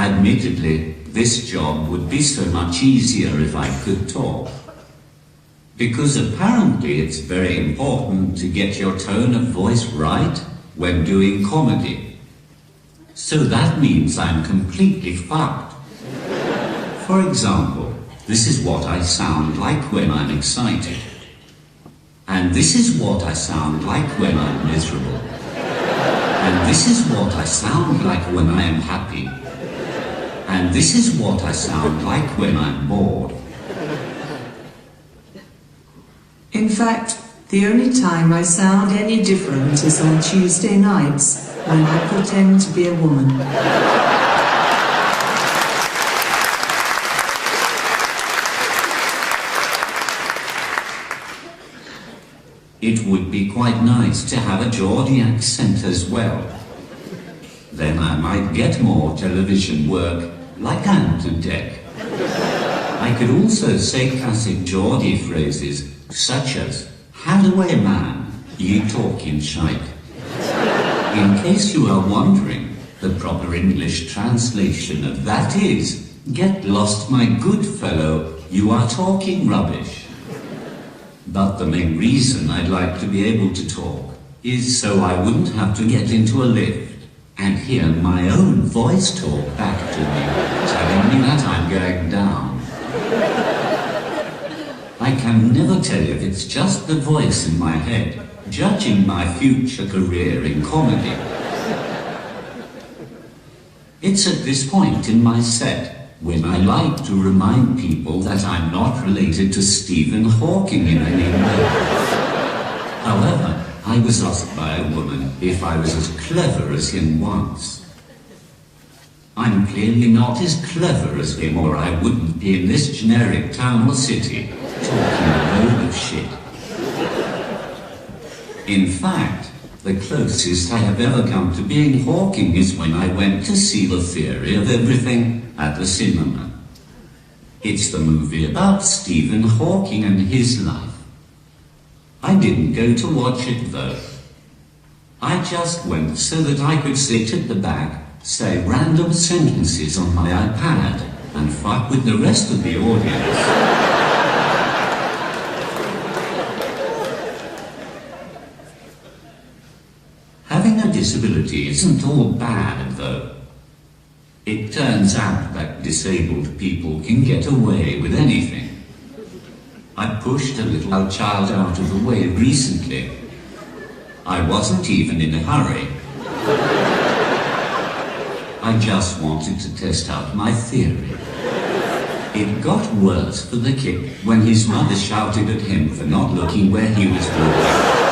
Admittedly, this job would be so much easier if I could talk. Because apparently it's very important to get your tone of voice right when doing comedy. So that means I'm completely fucked. For example, this is what I sound like when I'm excited. And this is what I sound like when I'm miserable. And this is what I sound like when I am happy. And this is what I sound like when I'm bored. In fact, the only time I sound any different is on Tuesday nights, when I pretend to be a woman. It would be quite nice to have a Geordie accent as well. Then I might get more television work, like Anne to Deck. I could also say classic Geordie phrases, such as, "Hand away man, ye talking shite." In case you are wondering, the proper English translation of that is, "Get lost my good fellow, you are talking rubbish." But the main reason I'd like to be able to talk is so I wouldn't have to get into a lift and hear my own voice talk back to me, telling me that I'm going down. I can never tell if it's just the voice in my head, judging my future career in comedy. It's at this point in my set when I like to remind people that I'm not related to Stephen Hawking in any way. However, I was asked by a woman if I was as clever as him once. I'm clearly not as clever as him, or I wouldn't be in this generic town or city talking a load of shit. In fact, the closest I have ever come to being Hawking is when I went to see The Theory of Everything at the cinema. It's the movie about Stephen Hawking and his life. I didn't go to watch it though. I just went so that I could sit at the back, say random sentences on my iPad, and fuck with the rest of the audience. Having a disability isn't all bad though. It turns out that disabled people can get away with anything. I pushed a little child out of the way recently. I wasn't even in a hurry. I just wanted to test out my theory. It got worse for the kid when his mother shouted at him for not looking where he was walking.